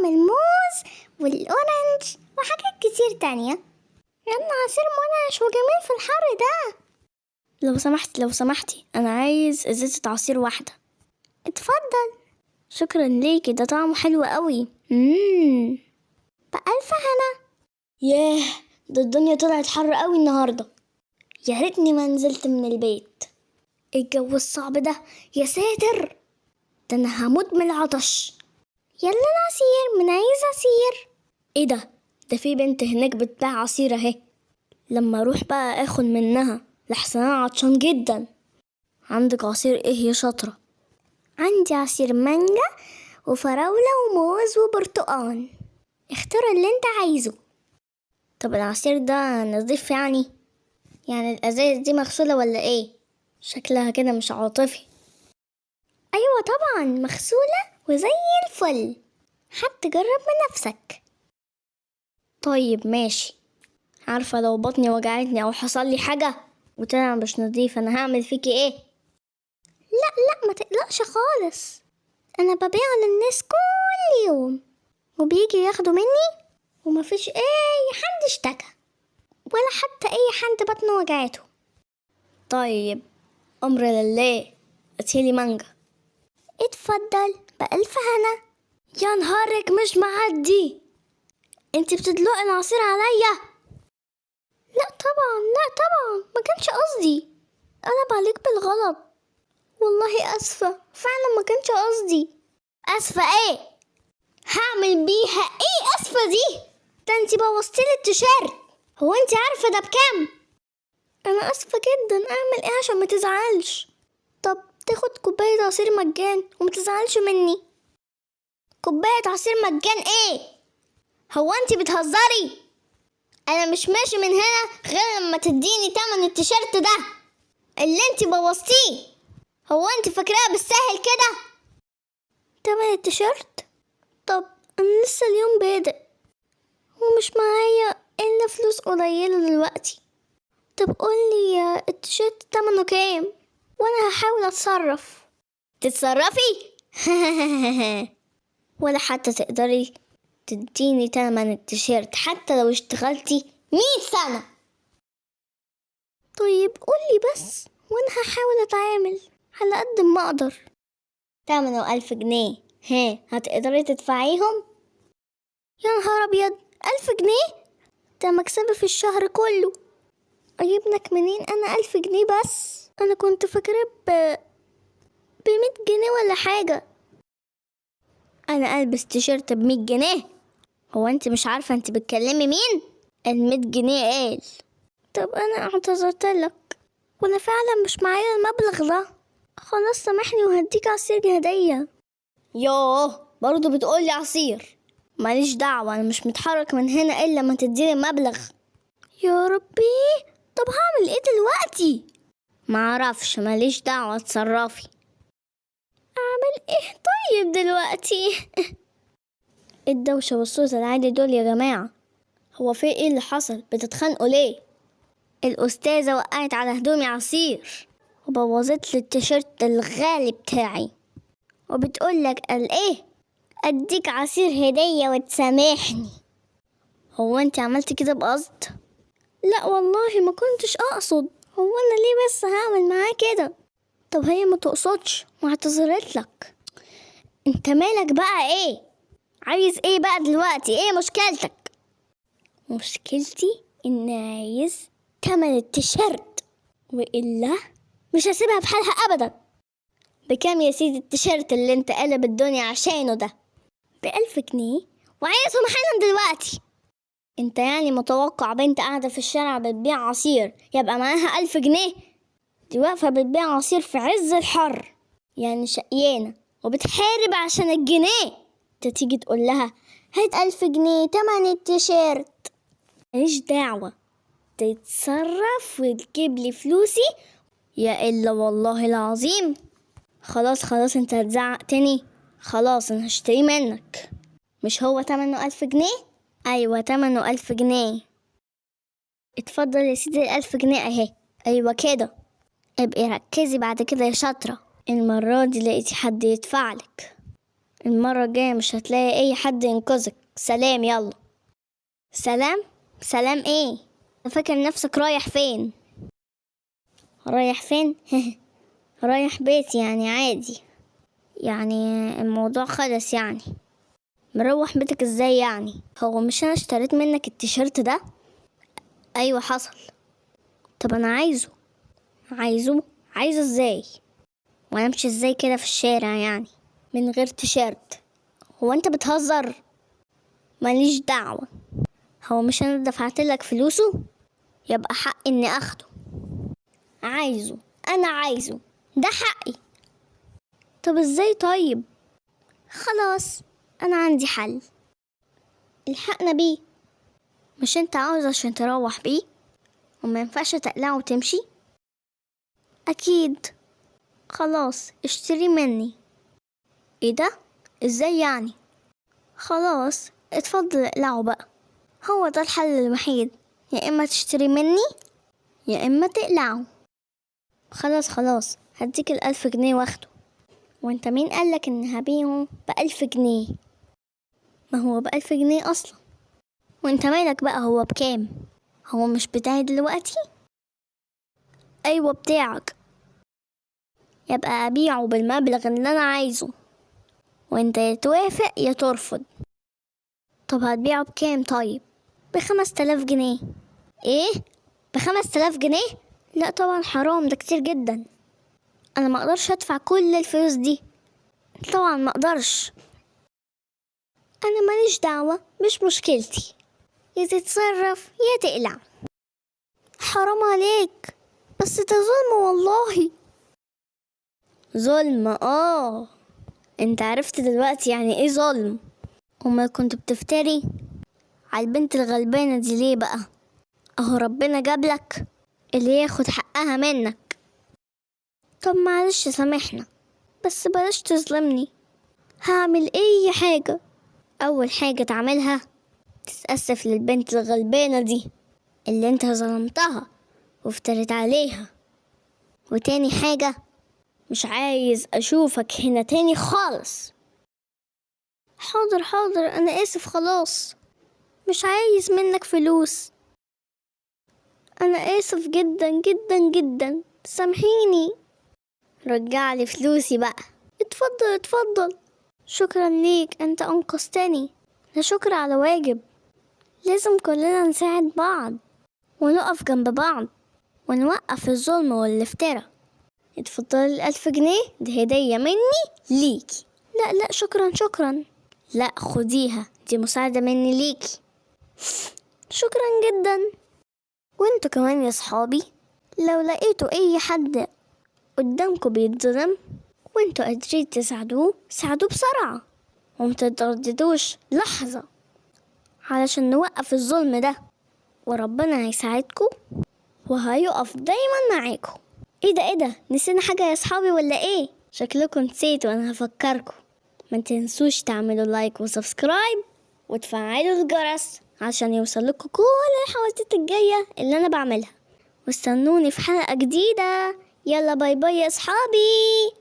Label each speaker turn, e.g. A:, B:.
A: طعم الموز والأورنج وحاجات كتير تانية. يلا عصير منعش وجميل في الحر ده.
B: لو سمحتي أنا عايز إزازة عصير واحدة.
A: اتفضل.
B: شكرا ليكي، ده طعمه حلو قوي.
A: بألف هنا.
B: ياه، ده الدنيا طلعت حر قوي النهاردة. يا ريتني ما نزلت من البيت. الجو الصعب ده، يا ساتر، ده أنا هموت من العطش.
A: يلا العصير، من عايز عصير.
B: ايه ده في بنت هناك بتباع عصير اهي. لما اروح بقى اخد منها لحسن انا عطشان جدا. عندك عصير ايه يا شاطرة؟
A: عندي عصير مانجا وفراولة وموز وبرتقال، اختار اللي انت عايزه.
B: طب العصير ده نضيف يعني الازايز دي مغسولة ولا ايه؟ شكلها كده مش عاطفي.
A: ايوه طبعا مغسولة وزي الفل، حتى جرب بنفسك.
B: طيب ماشي. عارفة لو بطني وجعتني او حصل لي حاجة وطلع مش نضيف انا هعمل فيكي ايه؟
A: لا ما تقلقش خالص، انا ببيع للناس كل يوم وبيجي ياخدوا مني ومفيش اي حد اشتكى ولا حتى اي حد بطنه وجعته.
B: طيب امر لله، اتيلي مانجا.
A: اتفضل بألف هنا.
B: يا نهارك مش معدي، انت بتدلقي العصير عليا.
A: لا طبعا ما كانش قصدي، قلب عليك بالغلط. والله اسفة، فعلا ما كانش قصدي.
B: اسفة ايه؟ هعمل بيها ايه اسفة دي؟ ده انت بوظتيلي التيشيرت. هو انت عارفة ده بكام؟
A: انا اسفة جدا، اعمل ايه عشان ما تزعلش؟ طب تاخد كوباية عصير مجان وما تزعلش مني.
B: كوباية عصير مجان ايه؟ هو انت بتهزري؟ انا مش ماشي من هنا غير لما تديني تمن التيشيرت ده اللي انت بوظتيه. هو انت فاكراها بالسهل كده؟
A: تمن التيشيرت؟ طب انا لسه اليوم بادئ ومش معايا الا فلوس قليلة دلوقتي. طب قولي التيشيرت تمنه كام وانا هحاول اتصرف.
B: تتصرفي؟ ولا حتى تقدري تديني تمن التيشيرت حتى لو اشتغلتي 100 سنة.
A: طيب قولي بس وانا هحاول اتعامل على قد ما اقدر.
B: تمنه 1000 جنيه، هتقدري تدفعيهم؟
A: يا نهار ابيض، 1000 جنيه؟ ده مكسبي في الشهر كله. اجيب لك منين انا 1000 جنيه بس؟ انا كنت فاكرة ب100 جنيه ولا حاجة.
B: انا البس تيشيرت ب100 جنيه؟ هو انت مش عارفة انت بتكلمي مين؟ ال100 جنيه قال.
A: طب انا اعتذرت لك وانا فعلا مش معايا المبلغ ده، خلاص سامحني وهديك عصير هدية.
B: يوه، برضو بتقولي عصير؟ ماليش دعوة، انا مش متحرك من هنا الا ما تديني مبلغ.
A: يا ربي، طب هعمل ايه دلوقتي؟
B: معرفش، ماليش دعوة، اتصرفي.
A: اعمل ايه طيب دلوقتي؟
B: الدوشة والصوت العالي دول يا جماعة، هو في ايه اللي حصل؟ بتتخانقوا ليه؟ الأستاذة وقعت على هدومي عصير وبوظت لي التيشيرت الغالي بتاعي، وبتقولك قال ايه اديك عصير هدية وتسامحني. هو انت عملتي كده بقصد؟
A: لا والله ما كنتش اقصد، هو انا ليه بس هعمل معاه كده؟
B: طب هي ما تقصدش واعتذرت لك، انت مالك بقى ايه؟ عايز ايه بقى دلوقتي؟ ايه مشكلتك؟ مشكلتي ان عايز تمن التيشيرت، وإلا مش هسيبها في حالها ابدا. بكام يا سيدي التيشيرت اللي انت قلب الدنيا عشانه ده؟ ب1000 جنيه، وعايزهم حالا دلوقتي. انت يعني متوقع بنت قاعدة في الشارع بتبيع عصير يبقى معاها 1000 جنيه؟ دي واقفة بتبيع عصير في عز الحر، يعني شقيانة وبتحارب عشان الجنيه. انت تيجي تقول لها هات 1000 جنيه تمن التيشيرت؟ ماليش دعوة، تتصرف وتجيب لي فلوسي، يا إلا والله العظيم. خلاص انت هتزعق تاني؟ خلاص انا هشتري منك. مش هو تمنه 1000 جنيه؟ ايوه تمنه 1000 جنيه. اتفضل يا سيدي 1000 جنيه اهي. ايوه كده، ابقي ركزي بعد كده يا شاطرة، المرة دي لقيتي حد يدفعلك. المرة الجاية مش هتلاقي اي حد ينقذك. سلام. يلا. سلام؟ سلام ايه؟ فاكر نفسك رايح فين؟ رايح فين؟ رايح بيتي يعني عادي. يعني الموضوع خلص يعني. مروح بيتك ازاي يعني؟ هو مش انا اشتريت منك التيشيرت ده؟ ايوه حصل. طب انا عايزه ازاي؟ وانا امشي ازاي كده في الشارع يعني من غير تيشيرت؟ هو انت بتهزر؟ ماليش دعوة. هو مش انا دفعتلك فلوسه؟ يبقى حقي اني اخده. انا عايزه، ده حقي. طب ازاي طيب؟ خلاص، انا عندي حل. الحقنا بيه. مش انت عاوز عشان تروح بيه وما ينفعش تقلعه وتمشي؟ اكيد. خلاص اشتري مني. ايه ده؟ ازاي يعني؟ خلاص اتفضل اقلعه بقى. هو ده الحل الوحيد، يا اما تشتري مني يا اما تقلعه. خلاص هديك 1000 جنيه واخده. وانت مين قالك ان هبيعه ب1000 جنيه؟ ما هو ب1000 جنيه اصلا. وانت مالك بقى هو بكام؟ هو مش بتاعي دلوقتي؟ ايوه بتاعك. يبقى ابيعه بالمبلغ اللي انا عايزه، وانت يا توافق يا ترفض. طب هتبيعه بكام طيب؟ ب5000 جنيه. ايه؟ ب5000 جنيه؟ لا طبعا حرام، ده كتير جدا. انا ما اقدرش ادفع كل الفلوس دي. طبعا ما اقدرش. انا ماليش دعوة، مش مشكلتي. يا تتصرف يا تقلع. حرام عليك، بس ده ظلم والله. ظلم؟ انت عرفت دلوقتي يعني ايه ظلم؟ وما كنت بتفتري على البنت الغلبانة دي ليه بقى؟ اهو ربنا جابلك اللي ياخد حقها منك. طب معلش سامحنا، بس بلاش تظلمني. هعمل اي حاجة. اول حاجة تعملها تتأسف للبنت الغلبانة دي اللي انت ظلمتها وافتريت عليها. وتاني حاجة، مش عايز اشوفك هنا تاني خالص. حاضر انا اسف خلاص. مش عايز منك فلوس. انا اسف جدا جدا جدا، سامحيني. رجعلي فلوسي بقى. اتفضل. شكرا ليك، انت انقذتني. لا شكر على واجب. لازم كلنا نساعد بعض ونقف جنب بعض ونوقف الظلم والافتراء. اتفضلي 1000 جنيه، دي هدية مني ليكي. لا شكرا. لا خديها، دي مساعدة مني ليكي. شكرا جدا. وانتوا كمان يا صحابي، لو لقيتوا اي حد قدامكم بيتظلم وانتوا قادرين تساعدوه، ساعدوه بسرعة ومترددوش لحظة علشان نوقف الظلم ده. وربنا هيساعدكم وهيقف دايما معاكم. ايه ده نسينا حاجة يا صحابي ولا ايه؟ شكلكم نسيتوا، انا هفكركم. ما تنسوش تعملوا لايك وسبسكرايب وتفعلوا الجرس عشان يوصلكوا كل الحوادث الجاية اللي انا بعملها. واستنوني في حلقة جديدة. يلا باي باي يا صحابي.